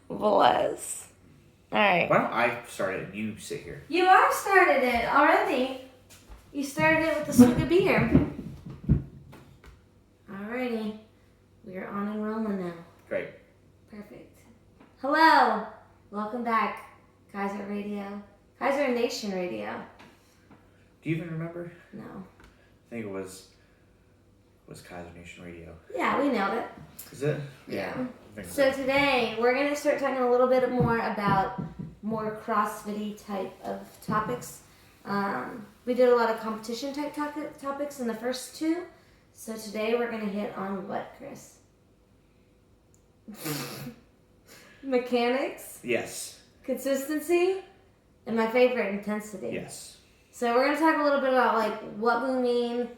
Bless. All right. Why don't I start it and you sit here? You are started it already. You started it with a swig of beer. Alrighty. We are on and rolling now. Great. Perfect. Hello. Welcome back, Kaiser Radio. Kaiser Nation Radio. Do you even remember? No. I think it was Kaiser Nation Radio. Yeah, we nailed it. Is it? Yeah. I think So today we're going to start talking a little bit more about more CrossFit-y type of topics. We did a lot of competition type topics in the first two. So today we're going to hit on what, Chris? Mechanics, Yes. consistency, and my favorite, intensity. Yes. So we're going to talk a little bit about like what we mean,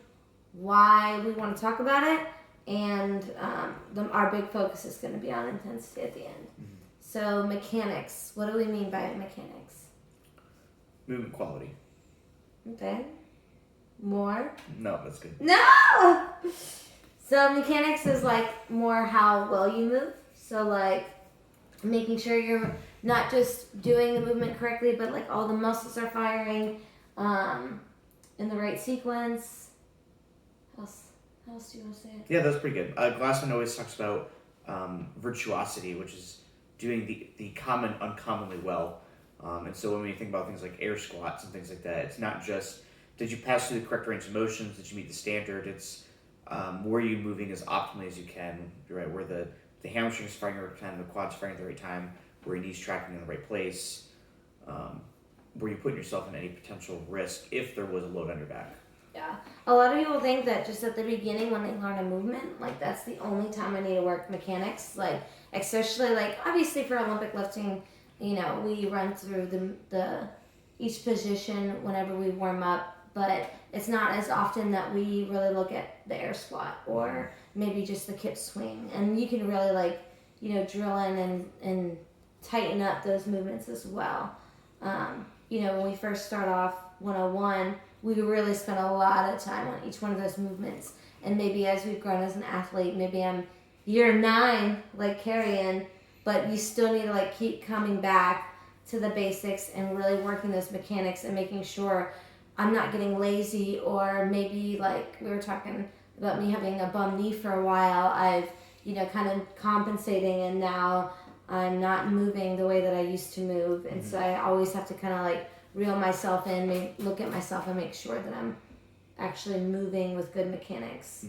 why we want to talk about it, and our big focus is going to be on intensity at the end. Mm-hmm. So mechanics, what do we mean by mechanics? Movement quality. Okay. More? No, that's good. No! So mechanics is like more how well you move. So like making sure you're not just doing the movement correctly, but like all the muscles are firing in the right sequence. How else do you want to say it? Yeah, that's pretty good. Glassman always talks about virtuosity, which is doing the common uncommonly well. And so when we think about things like air squats and things like that, it's not just did you pass through the correct range of motions, did you meet the standard, it's were you moving as optimally as you can, right? Where the hamstrings firing at the right time, the quads firing at the right time, where your knees tracking in the right place, were you putting yourself in any potential risk if there was a load on your back? Yeah. A lot of people think that just at the beginning when they learn a movement, like that's the only time I need to work mechanics. Like, especially like obviously for Olympic lifting, you know, we run through the each position whenever we warm up, but it's not as often that we really look at the air squat or maybe just the kip swing. And you can really like, you know, drill in and tighten up those movements as well. You know, when we first start off 101, we really spent a lot of time on each one of those movements. And maybe as we've grown as an athlete, maybe I'm year 9, like carrying, but you still need to like keep coming back to the basics and really working those mechanics and making sure I'm not getting lazy, or maybe like we were talking about me having a bum knee for a while. I've, you know, kind of compensating, and now I'm not moving the way that I used to move. And so I always have to kind of like reel myself in, look at myself and make sure that I'm actually moving with good mechanics.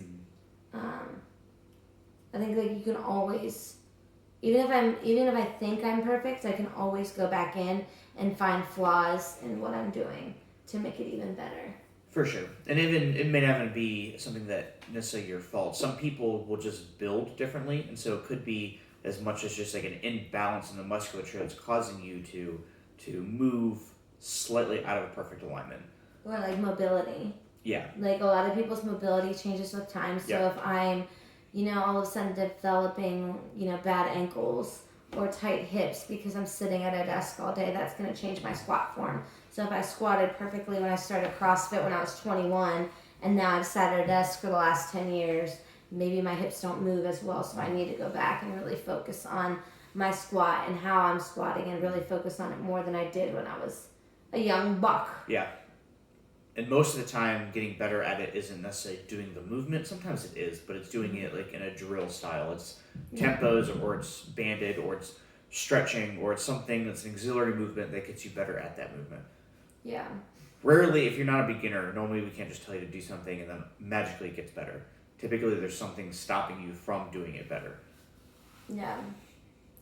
I think like you can always, even if I think I'm perfect, I can always go back in and find flaws in what I'm doing to make it even better. For sure. And even it may not even be something that necessarily your fault. Some people will just build differently, and so it could be as much as just like an imbalance in the musculature that's causing you to move slightly out of a perfect alignment. Or like mobility. Yeah. Like a lot of people's mobility changes with time. So if I'm, you know, all of a sudden developing, you know, bad ankles or tight hips because I'm sitting at a desk all day, that's going to change my squat form. So if I squatted perfectly when I started CrossFit when I was 21, and now I've sat at a desk for the last 10 years, maybe my hips don't move as well, so I need to go back and really focus on my squat and how I'm squatting and really focus on it more than I did when I was a young buck. Yeah. And most of the time, getting better at it isn't necessarily doing the movement. Sometimes it is, but it's doing it like in a drill style. It's tempos, or it's banded, or it's stretching, or it's something that's an auxiliary movement that gets you better at that movement. Yeah. Rarely, if you're not a beginner, normally we can't just tell you to do something and then magically it gets better. Typically, there's something stopping you from doing it better. Yeah.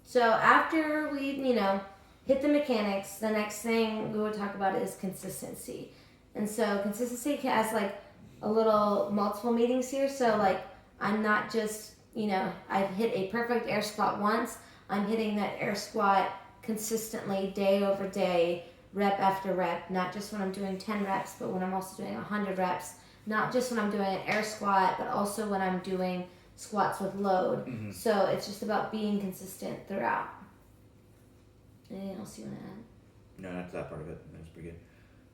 So after we, you know, hit the mechanics, the next thing we would talk about is consistency. And so consistency has like a little multiple meanings here. So like I'm not just, you know, I've hit a perfect air squat once. I'm hitting that air squat consistently day over day, rep after rep, not just when I'm doing 10 reps, but when I'm also doing 100 reps, not just when I'm doing an air squat, but also when I'm doing squats with load. Mm-hmm. So it's just about being consistent throughout. Anything else you want to add? No, not to that part of it. That's pretty good.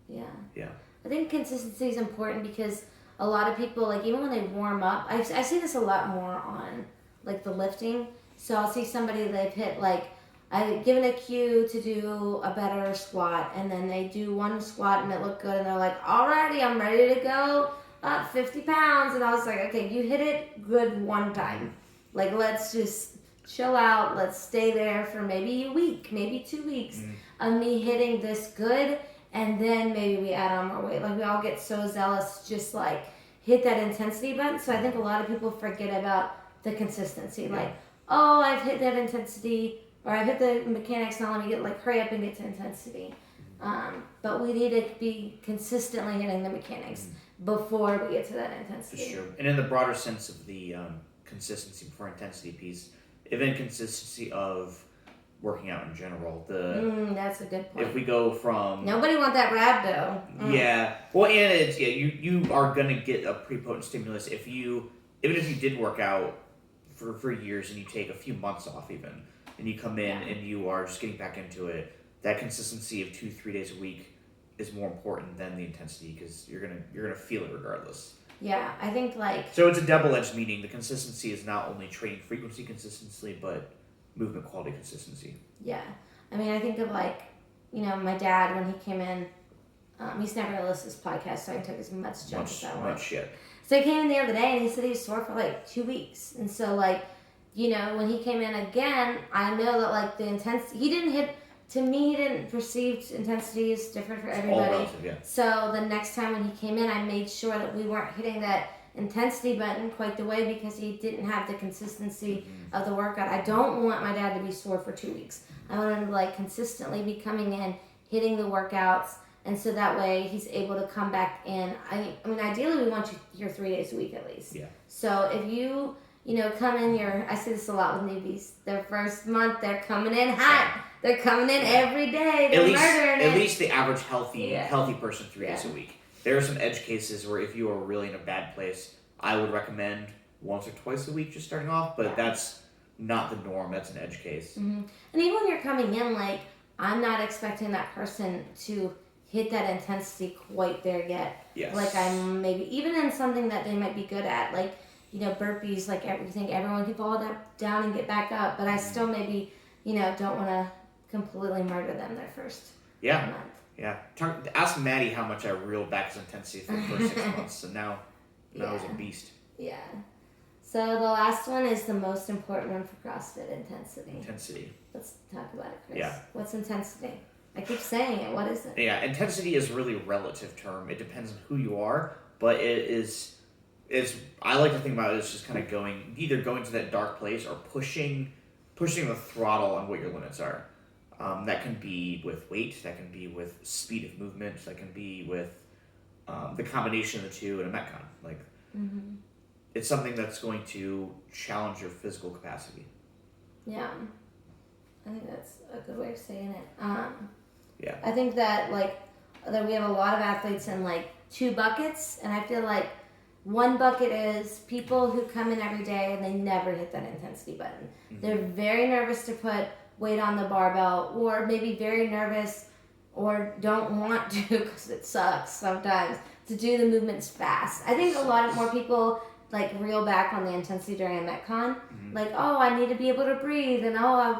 Yeah. Yeah. I think consistency is important because a lot of people, like even when they warm up, I see this a lot more on like the lifting So I'll see somebody, they've hit like, I've given a cue to do a better squat, and then they do one squat and it looked good, and they're like, alrighty, I'm ready to go up 50 pounds. And I was like, okay, you hit it good one time. Like, let's just chill out. Let's stay there for maybe a week, maybe 2 weeks of me hitting this good, and then maybe we add on more weight. Like, we all get so zealous, just like hit that intensity button. So I think a lot of people forget about the consistency. Like, oh, I've hit that intensity, or I've hit the mechanics, now let me get, like, hurry up and get to intensity. But we need to be consistently hitting the mechanics before we get to that intensity. For sure. And in the broader sense of the consistency before intensity piece, even consistency of working out in general. That's a good point. If we go from nobody want that rhabdo. Yeah. Well, and it's you are gonna get a pretty potent stimulus if even if you did work out for years and you take a few months off even, and you come in and you are just getting back into it. That consistency of 2-3 days a week is more important than the intensity, because you're gonna feel it regardless. Yeah, I think so it's a double-edged meaning. The consistency is not only training frequency consistently, but movement quality consistency. Yeah, I mean, I think of my dad when he came in. He's never gonna listen to this podcast, so I can take as much junk as I want. Much shit. So he came in the other day and he said he was sore for like 2 weeks, and so when he came in again, I know that the intensity he didn't hit. To me, he didn't perceive intensity as different for everybody. All relative, yeah. So the next time when he came in, I made sure that we weren't hitting that intensity button quite the way, because he didn't have the consistency of the workout. I don't want my dad to be sore for 2 weeks. I want him to consistently be coming in, hitting the workouts, and so that way he's able to come back in. I mean, ideally we want you here 3 days a week at least. Yeah. So if you come in I see this a lot with newbies. Their first month, they're coming in hot. They're coming in every day. They're murdering it. At least the average healthy person 3 days a week. There are some edge cases where if you are really in a bad place, I would recommend once or twice a week just starting off, but that's not the norm. That's an edge case. Mm-hmm. And even when you're coming in, I'm not expecting that person to hit that intensity quite there yet. Yes. I'm maybe even in something that they might be good at, burpees, everything. Everyone can fall down and get back up, but I still maybe, don't want to completely murder them their first month. Yeah. Ask Maddie how much I reeled back his intensity for the first 6 months, and now he's a beast. Yeah. So the last one is the most important one for CrossFit: intensity. Intensity. Let's talk about it, Chris. Yeah. What's intensity? I keep saying it. What is it? Yeah, intensity is really a relative term. It depends on who you are, but I like to think about it as just kind of either going to that dark place or pushing the throttle on what your limits are. That can be with weight, that can be with speed of movement, that can be with the combination of the two in a Metcon. It's something that's going to challenge your physical capacity. Yeah, I think that's a good way of saying it. Yeah. I think that that we have a lot of athletes in 2 buckets, and I feel like one bucket is people who come in every day and they never hit that intensity button. Mm-hmm. They're very nervous to put weight on the barbell, or maybe very nervous or don't want to, because it sucks sometimes, to do the movements fast. I think a lot more people reel back on the intensity during a Metcon. Oh, I need to be able to breathe, and I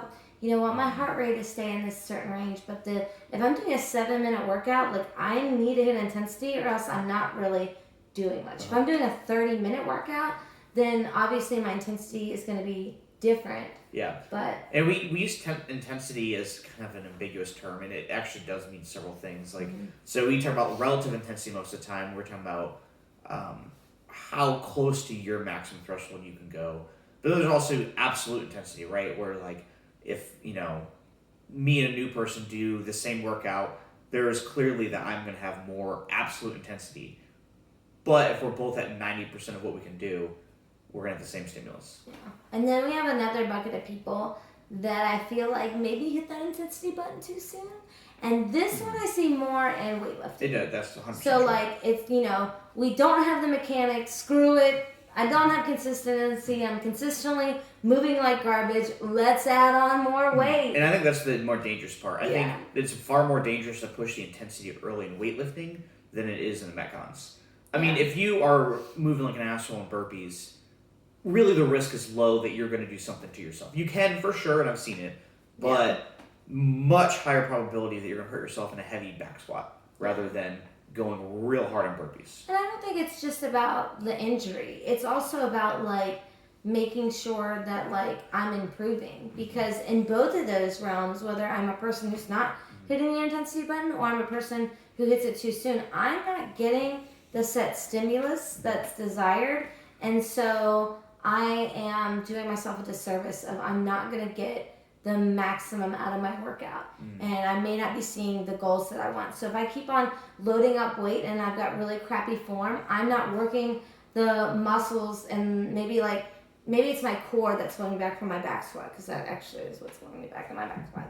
want my heart rate to stay in this certain range. But if I'm doing a 7-minute workout, I need to hit intensity, or else I'm not really doing much. If I'm doing a 30-minute workout, then obviously my intensity is going to be different. Yeah. And we use intensity as kind of an ambiguous term, and it actually does mean several things. So we talk about relative intensity most of the time. We're talking about how close to your maximum threshold you can go. But there's also absolute intensity, right? Where if me and a new person do the same workout, there is clearly that I'm going to have more absolute intensity. But if we're both at 90% of what we can do, we're going to have the same stimulus. Yeah. And then we have another bucket of people that I feel maybe hit that intensity button too soon. And this one I see more in weightlifting. That's 100%. So it's, we don't have the mechanics, screw it. I don't have consistency. I'm consistently moving like garbage. Let's add on more weight. And I think that's the more dangerous part. I think it's far more dangerous to push the intensity early in weightlifting than it is in the Metcons. I mean, if you are moving like an asshole in burpees, really the risk is low that you're going to do something to yourself. You can for sure, and I've seen it, but much higher probability that you're going to hurt yourself in a heavy back squat rather than going real hard on burpees. And I don't think it's just about the injury. It's also about like making sure that like I'm improving, because in both of those realms, whether I'm a person who's not hitting the intensity button or I'm a person who hits it too soon, I'm not getting the set stimulus that's desired, and so I am doing myself a disservice of I'm not going to get the maximum out of my workout, and I may not be seeing the goals that I want. So if I keep on loading up weight and I've got really crappy form, I'm not working the muscles, and maybe it's my core that's holding back from my back squat, because that actually is what's holding me back in my back squat.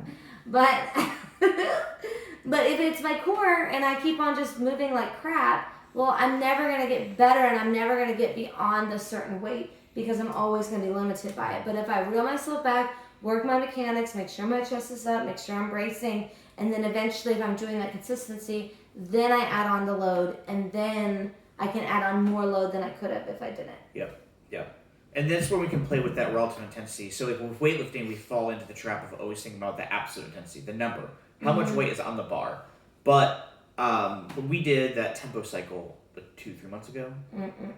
But if it's my core and I keep on just moving like crap, well, I'm never going to get better, and I'm never going to get beyond a certain weight, because I'm always going to be limited by it. But if I reel myself back, work my mechanics, make sure my chest is up, make sure I'm bracing, and then eventually if I'm doing that consistency, then I add on the load, and then I can add on more load than I could have if I didn't. Yep. And that's where we can play with that relative intensity. So like with weightlifting, we fall into the trap of always thinking about the absolute intensity, the number, how much weight is on the bar. But when we did that tempo cycle like 2-3 months ago,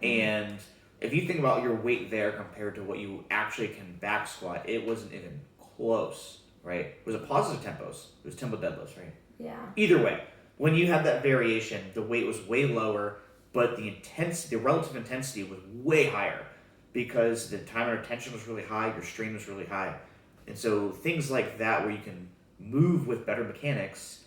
and if you think about your weight there compared to what you actually can back squat, it wasn't even close, right? It was a positive tempos. It was tempo deadlifts, right? Yeah. Either way, when you had that variation, the weight was way lower, but the intensity, the relative intensity was way higher, because the time under tension was really high, your strain was really high. And so things like that where you can move with better mechanics,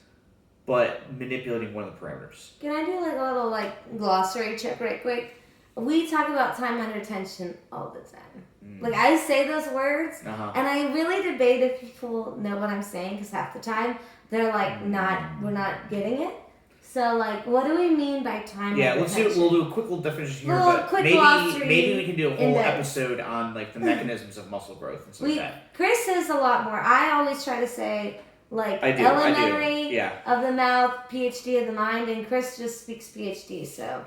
but manipulating one of the parameters. Can I do like a little like glossary check right quick? We talk about time under tension all the time. Like I say those words, and I really debate if people know what I'm saying, because half the time they're like, we're not getting it. So like, what do we mean by time under tension? We'll do a quick little definition here, Little but quick maybe we can do a whole episode on like the mechanisms of muscle growth and stuff like that. Chris says a lot more. I always try to say like elementary of the mouth, PhD of the mind, and Chris just speaks PhD. So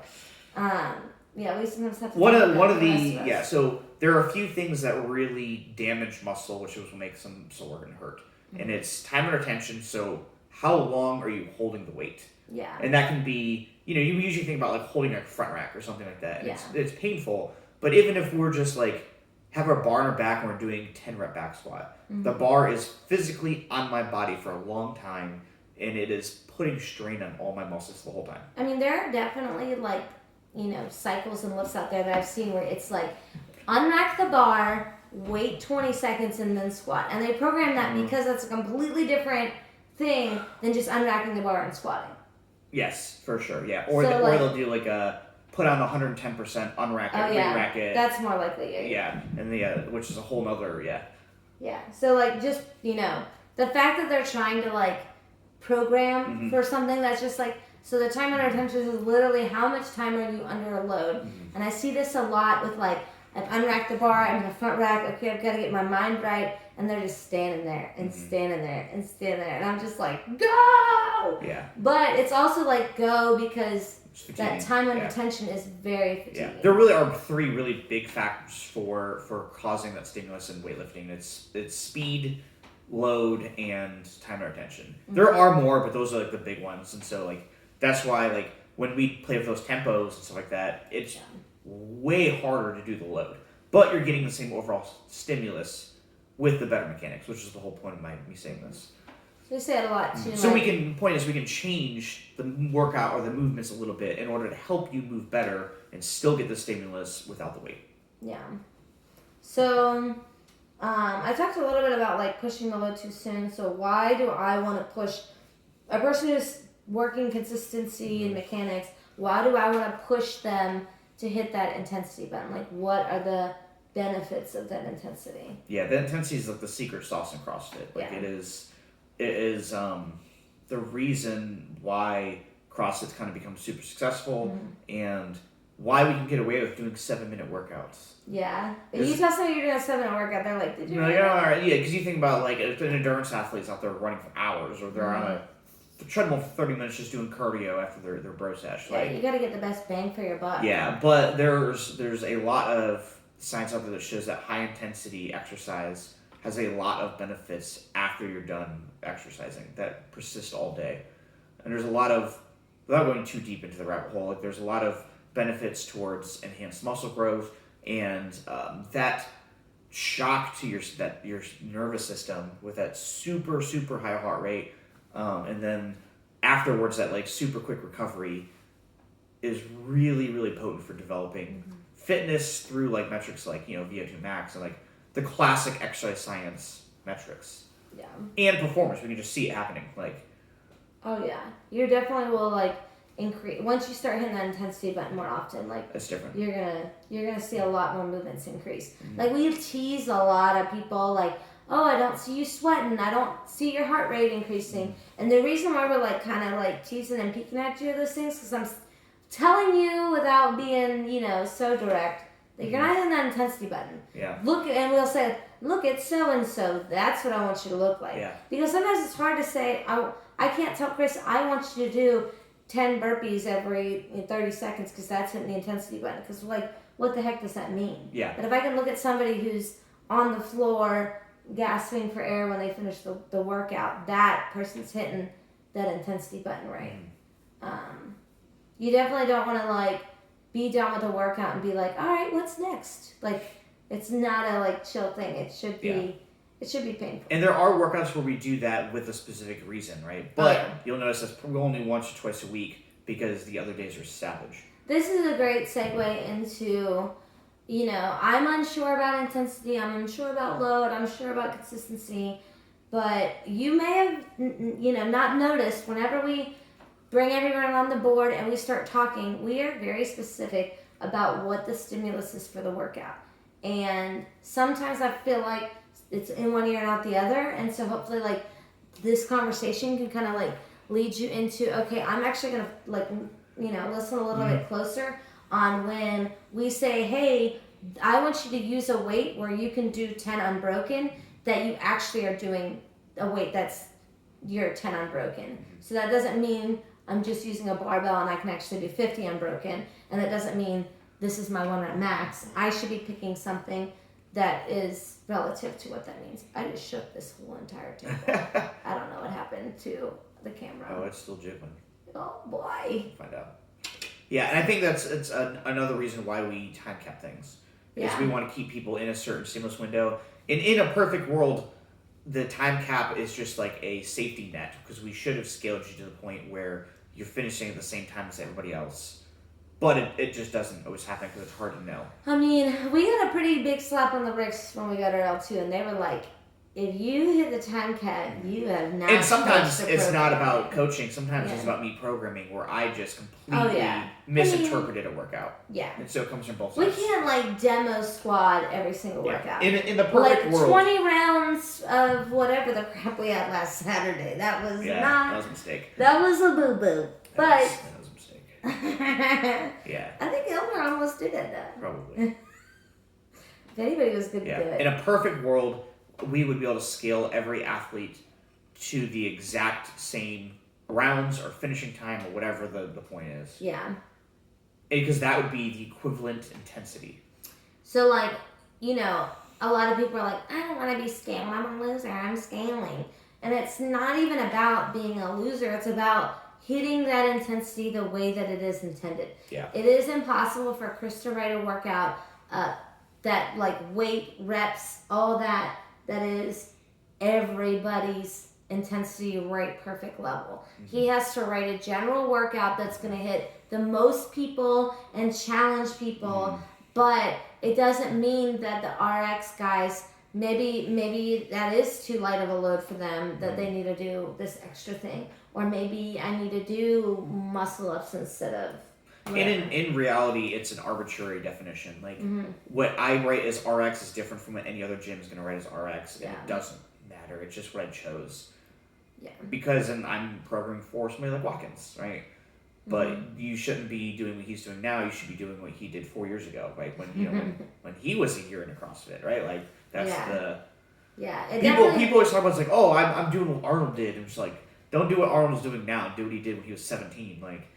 we sometimes have to so there are a few things that really damage muscle, which will make some muscle organ hurt. And it's time under tension, so how long are you holding the weight? Yeah. And that can be, you usually think about like holding a front rack or something like that. And it's painful, but even if we're just like have our bar on our back and we're doing 10 rep back squat, the bar is physically on my body for a long time, and it is putting strain on all my muscles the whole time. I mean, there are definitely like, cycles and lifts out there that I've seen where it's like unrack the bar, wait 20 seconds, and then squat. And they program that because that's a completely different thing than just unracking the bar and squatting. Yes, for sure, yeah. Or they'll do like a put on 110%, unrack it, re-rack it. That's more likely, yeah. And which is a whole nother, Yeah, so like just, the fact that they're trying to like program for something that's just like, so the time under tension is literally how much time are you under a load. And I see this a lot with like, I've unracked the bar, I'm in the front rack, okay, I've got to get my mind right, and they're just standing there and standing there and standing there, and I'm just like, go! Yeah. But it's also like go because that time under tension is very fatiguing. Yeah. There really are 3 really big factors for causing that stimulus in weightlifting. It's speed, load, and time under tension. There are more, but those are like the big ones, and so like that's why like when we play with those tempos and stuff like that, it's way harder to do the load, but you're getting the same overall stimulus with the better mechanics, which is the whole point of me saying this. So we say it a lot too. So we can change the workout or the movements a little bit in order to help you move better and still get the stimulus without the weight. Yeah. So I talked a little bit about like pushing the load too soon. So why do I want to push a person who's working consistency and mechanics? Why do I want to push them to hit that intensity button? Like, what are the benefits of that intensity? Yeah, the intensity is like the secret sauce in CrossFit. Like it is the reason why CrossFit's kind of become super successful and why we can get away with doing 7-minute workouts. Yeah. If you tell somebody you're doing a 7-minute workout, they're like, did you? No, because you think about like an endurance athlete's out there running for hours, or they're on a treadmill for 30 minutes just doing cardio after their bro sesh. Yeah, you got to get the best bang for your buck. Yeah, but there's a lot of science out there that shows that high intensity exercise has a lot of benefits after you're done exercising that persist all day. And there's a lot of, without going too deep into the rabbit hole, like there's a lot of benefits towards enhanced muscle growth and that shock to your nervous system with that super super high heart rate, and then afterwards that like super quick recovery is really really potent for developing fitness through like metrics like VO2 max and like the classic exercise science metrics. Yeah. And performance, we can just see it happening. Like, oh yeah, you definitely will like increase once you start hitting that intensity button more often. Like it's different. You're gonna see a lot more movements increase. Like we tease a lot of people like, oh, I don't see you sweating, I don't see your heart rate increasing, and the reason why we're like kind of like teasing and peeking at you of those things because I'm telling you without being so direct that you're not hitting that intensity button. Yeah. Look, and we'll say, look at so and so. That's what I want you to look like. Yeah. Because sometimes it's hard to say. I can't tell Chris I want you to do 10 burpees every 30 seconds because that's hitting the intensity button. Because like, what the heck does that mean? Yeah. But if I can look at somebody who's on the floor gasping for air when they finish the workout, that person's hitting that intensity button right. You definitely don't want to like be done with the workout and be like, all right, what's next? Like, it's not a like chill thing. It should be. It should be painful. And there are workouts where we do that with a specific reason, right? But you'll notice that's probably only once or twice a week because the other days are savage. This is a great segue into, I'm unsure about intensity, I'm unsure about load, I'm sure about consistency, but you may have, not noticed whenever we bring everyone on the board and we start talking, we are very specific about what the stimulus is for the workout. And sometimes I feel like it's in one ear and out the other, and so hopefully like this conversation can kind of like lead you into, okay, I'm actually gonna like listen a little bit closer on when we say, hey, I want you to use a weight where you can do 10 unbroken, that you actually are doing a weight that's your 10 unbroken. So that doesn't mean I'm just using a barbell and I can actually do 50 unbroken, and that doesn't mean this is my 1 rep max. I should be picking something that is relative to what that means. I just shook this whole entire table. I don't know what happened to the camera. Oh, it's still jiggling. Oh boy. Find out. Yeah, and I think it's another reason why we time cap things. Is we want to keep people in a certain stimulus window. And in a perfect world, the time cap is just like a safety net because we should have scaled you to the point where you're finishing at the same time as everybody else. But it just doesn't always happen because it's hard to know. I mean, we got a pretty big slap on the wrist when we got our L2, and they were like, if you hit the time cap, you have not. And sometimes it's not about coaching. Sometimes it's about me programming where I just completely misinterpreted a workout. Yeah. And so it comes from both sides. We can't like demo squad every single workout. In the perfect like world. 20 rounds of whatever the crap we had last Saturday. That was that was a mistake. That was a boo-boo. But that was a mistake. Yeah. I think Elmer almost did it though. Probably. If anybody was good to do it. In a perfect world, we would be able to scale every athlete to the exact same rounds or finishing time or whatever the point is. Yeah. Because that would be the equivalent intensity. So like, a lot of people are like, I don't want to be scaling. I'm a loser. I'm scaling. And it's not even about being a loser. It's about hitting that intensity the way that it is intended. Yeah. It is impossible for Chris to write a workout that like weight, reps, all that is everybody's intensity right perfect level. Mm-hmm. He has to write a general workout that's going to hit the most people and challenge people, but it doesn't mean that the RX guys, maybe that is too light of a load for them, that they need to do this extra thing, or maybe I need to do muscle ups instead of whatever. And in reality, it's an arbitrary definition. Like, what I write as RX is different from what any other gym is going to write as RX, and it doesn't matter. It's just what I chose. Yeah. Because I'm programming for somebody like Watkins, right? But you shouldn't be doing what he's doing now. You should be doing what he did 4 years ago, right? When when he was a year into CrossFit, right? Like that's people always talk about it's like, oh, I'm doing what Arnold did. And it's like, don't do what Arnold's doing now. Do what he did when he was 17. Like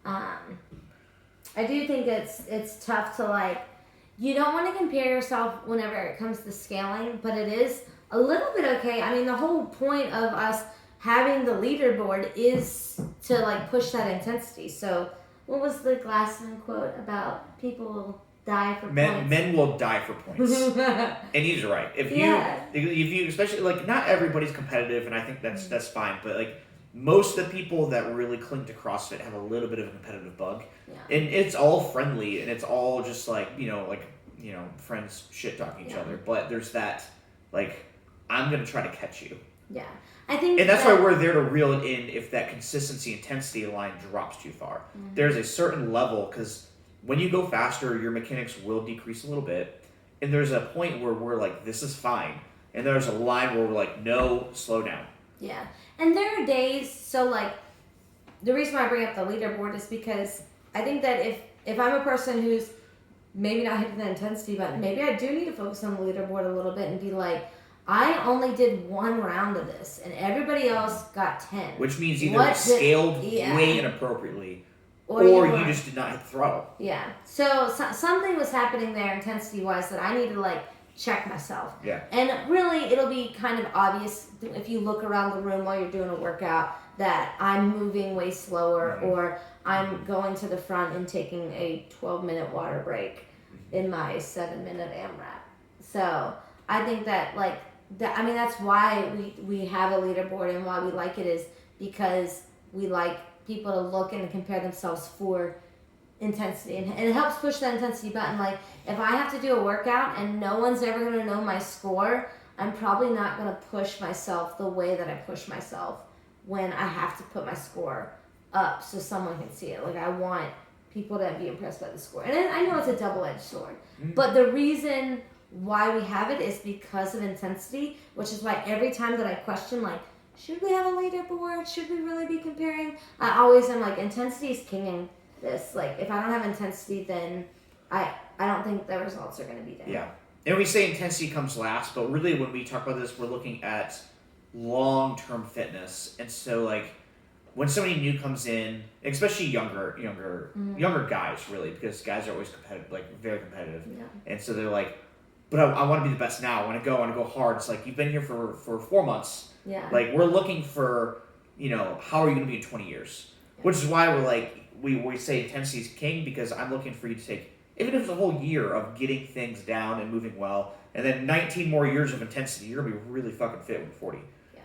I do think it's tough to like, you don't want to compare yourself whenever it comes to scaling, but it is a little bit okay. I mean, the whole point of us having the leaderboard is to like push that intensity. So, what was the Glassman quote about people will die for points? Men will die for points, and he's right. If you especially like not everybody's competitive, and I think that's fine, but like most of the people that really cling to CrossFit have a little bit of a competitive bug, and it's all friendly and it's all just like friends shit talking each other, but there's that like I'm gonna try to catch you. Yeah, I think, and that's why we're there to reel it in if that consistency intensity line drops too far. Mm-hmm. There's a certain level because when you go faster, your mechanics will decrease a little bit, and there's a point where we're like, this is fine, and there's a line where we're like, no, slow down. Yeah. And there are days, so like, the reason why I bring up the leaderboard is because I think that if I'm a person who's maybe not hitting the intensity button, maybe I do need to focus on the leaderboard a little bit and be like, I only did 1 round of this, and everybody else got 10. Which means either it scaled way inappropriately, or you just did not hit the throttle. Yeah. So something was happening there intensity-wise that I need to like check myself. Yeah. And really, it'll be kind of obvious if you look around the room while you're doing a workout that I'm moving way slower, or I'm going to the front and taking a 12-minute water break in my 7-minute AMRAP. So I think that that's why we have a leaderboard, and why we like it is because we like people to look and compare themselves for intensity, and it helps push that intensity button. Like if I have to do a workout and no one's ever going to know my score, I'm probably not going to push myself the way that I push myself when I have to put my score up so someone can see it. Like I want people to be impressed by the score, and I know it's a double-edged sword, but the reason why we have it is because of intensity, which is why every time that I question like, should we have a leaderboard? Should we really be comparing? I always am like, intensity is kinging this. Like, if I don't have intensity, then I don't think the results are going to be there. Yeah. And we say intensity comes last, but really when we talk about this, we're looking at long-term fitness. And so, like, when somebody new comes in, especially younger guys, really, because guys are always competitive, like, very competitive. Yeah. And so they're like, but I want to be the best now. I want to go hard. It's like, you've been here for 4 months. Yeah. Like, we're looking for, how are you going to be in 20 years? Yeah. Which is why we're like, we say intensity is king, because I'm looking for you to take, even if it's a whole year of getting things down and moving well, and then 19 more years of intensity, you're going to be really fucking fit when 40. Yeah.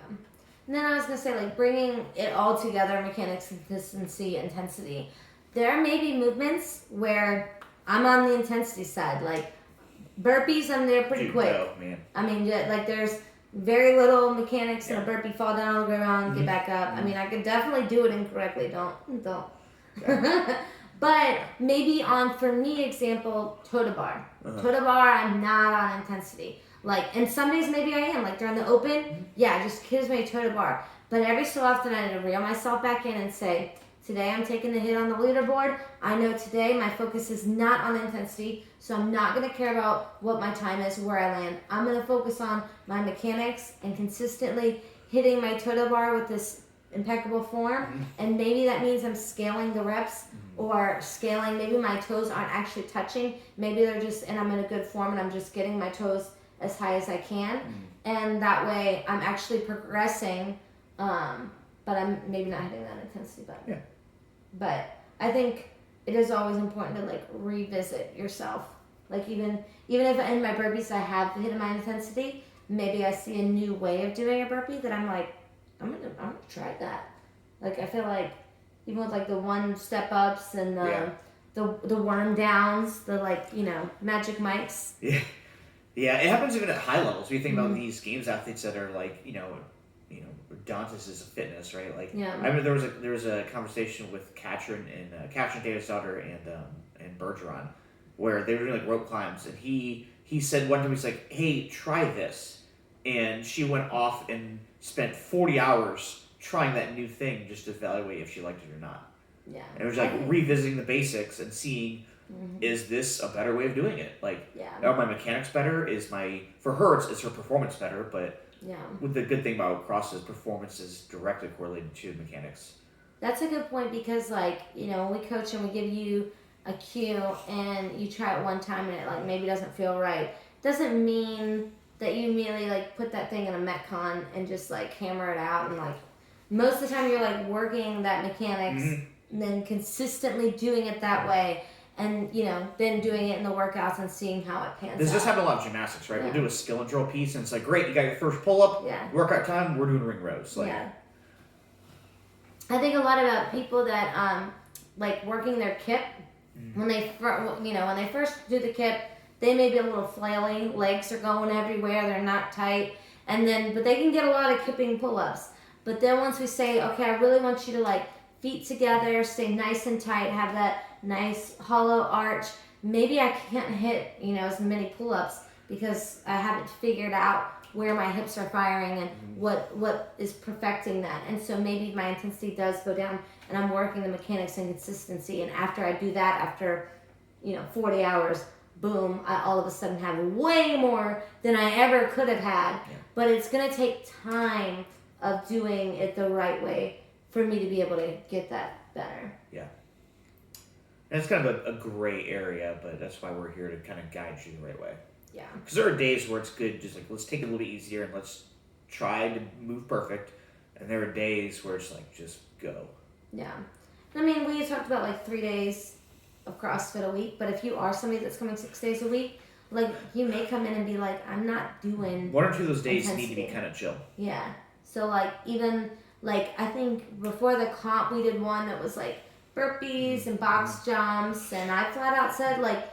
And then I was going to say, like, bringing it all together, mechanics, consistency, intensity. There may be movements where I'm on the intensity side. Like, burpees, I'm there pretty quick. Oh, man. I mean, like, there's very little mechanics in a burpee. Fall down on the ground, get back up. I mean, I could definitely do it incorrectly. Don't. Yeah. But maybe for me, example, toe to bar. Toe to bar, I'm not on intensity. Like, and some days maybe I am. Like, during the open, just kills me toe to bar. But every so often I need to reel myself back in and say, today I'm taking the hit on the leaderboard. I know today my focus is not on intensity, so I'm not going to care about what my time is, where I land. I'm going to focus on my mechanics and consistently hitting my toe to bar with this impeccable form. And maybe that means I'm scaling the reps, or scaling, maybe my toes aren't actually touching. Maybe they're just, and I'm in a good form and I'm just getting my toes as high as I can. And that way I'm actually progressing, but I'm maybe not hitting that intensity button. Yeah. But I think it is always important to like revisit yourself. Like even if in my burpees I have hit my intensity, maybe I see a new way of doing a burpee that I'm like, I'm gonna try that. Like I feel like even with like the 1 step ups and the worm downs, the like, magic mics. Yeah. Yeah, it happens even at high levels. We think about these games athletes that are like, Dantas is a fitness, right? Like, I remember there was a conversation with Katrin and Davis' daughter and Bergeron, where they were doing like rope climbs, and he said one time, he's like, hey, try this, and she went off and spent 40 hours trying that new thing just to evaluate if she liked it or not. Yeah. And it was like revisiting the basics and seeing, is this a better way of doing it? Like, are my mechanics better? For her, it's her performance better, but with the good thing about CrossFit is performance is directly correlated to mechanics. That's a good point, because like, when we coach and we give you a cue and you try it one time and it like maybe doesn't feel right, doesn't mean that you immediately like put that thing in a Metcon and just like hammer it out. And like most of the time you're like working that mechanics and then consistently doing it that way. And, you know, then doing it in the workouts and seeing how it pans out. This just happened a lot of gymnastics, right? We do a skill and drill piece, and it's like, great, you got your first pull-up, workout time, we're doing ring rows. Like, I think a lot about people that, like, working their kip, when they, you know, when they first do the kip, they may be a little flailing, legs are going everywhere, they're not tight, and then, but they can get a lot of kipping pull-ups. But then once we say, okay, I really want you to, like, feet together, stay nice and tight, have that nice hollow arch. Maybe I can't hit, you know, as many pull-ups because I haven't figured out where my hips are firing and what is perfecting that. And so maybe my intensity does go down and I'm working the mechanics and consistency. And after I do that, after, you know, 40 hours, boom, I all of a sudden have way more than I ever could have had. Yeah. But it's going to take time of doing it the right way for me to be able to get that better. Yeah. And it's kind of a gray area, but that's why we're here to kind of guide you the right way. Yeah. Because there are days where it's good, just like, let's take it a little bit easier and let's try to move perfect. And there are days where it's like, just go. Yeah. I mean, we talked about like 3 days of CrossFit a week, but if you are somebody that's coming 6 days a week, like you may come in and be like, I'm not doing 1 or 2 of those days intensity. need to be kind of chill. Yeah. So like even like I think before the comp we did one that was like burpees and box jumps, and I flat out said like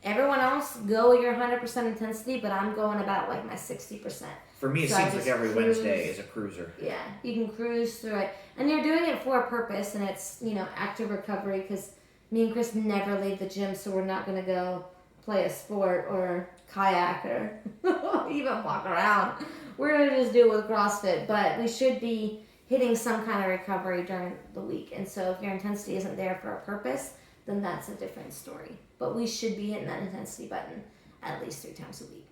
everyone else go your 100% intensity, but I'm going about like my 60%. For me, it seems like every Wednesday is a cruiser. Yeah, you can cruise through it, and you're doing it for a purpose, and it's, you know, active recovery, because me and Chris never leave the gym, so we're not gonna go play a sport or kayak or even walk around. We're gonna just do it with CrossFit, but we should be hitting some kind of recovery during the week. And so if your intensity isn't there for a purpose, then that's a different story. But we should be hitting that intensity button at least 3 times a week.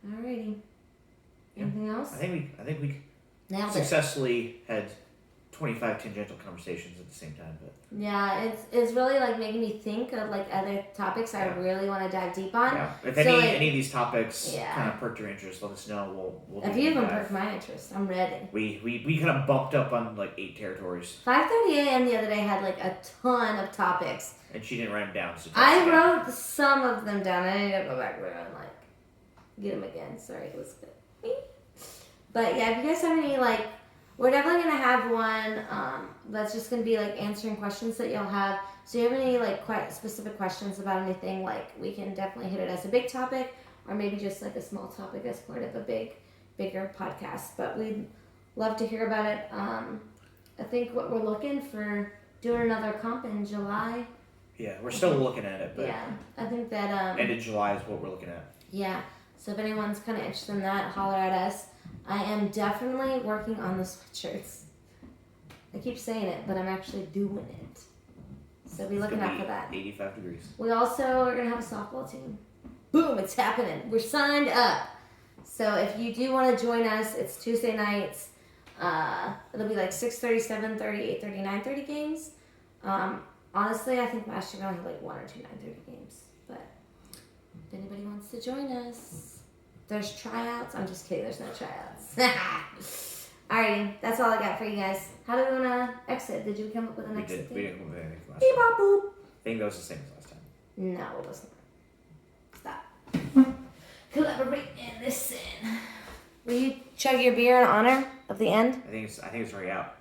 Alrighty. Anything else? I think we Nailed successfully had 25 tangential conversations at the same time. But yeah, it's really like making me think of like other topics I really want to dive deep on. Yeah. If any of these topics kind of perked your interest, let us know. We'll if you even perked my interest, I'm ready. We kind of bumped up on like 8 territories. 5:30 a.m. the other day had like a ton of topics. And she didn't write them down. So I wrote some of them down. I need to go back there and like get them again. Sorry, it was good. But yeah, if you guys have any like, we're definitely gonna have one that's just gonna be like answering questions that y'all have. So if you have any like quite specific questions about anything, like we can definitely hit it as a big topic, or maybe just like a small topic as part of a bigger podcast. But we'd love to hear about it. I think what we're looking for doing another comp in July. Yeah, we're still looking at it. But yeah, I think that end of July is what we're looking at. Yeah, so if anyone's kind of interested in that, holler at us. I am definitely working on the sweatshirts. I keep saying it, but I'm actually doing it. So be looking out for that. 85 degrees. We also are going to have a softball team. Boom, it's happening. We're signed up. So if you do want to join us, it's Tuesday nights. It'll be like 6:30, 7:30, 8:30, 9:30 games. Honestly, I think last year we only had like 1 or 2 9:30 games. But if anybody wants to join us, there's tryouts. I'm just kidding. There's no tryouts. Alrighty, that's all I got for you guys. How do we want to exit? Did you come up with an exit thing? We didn't come up with anything last Beep, time. bop, boop. I think that was the same as last time. No, it wasn't. Stop. Collaborate and listen. Will you chug your beer in honor of the end? I think it's already out.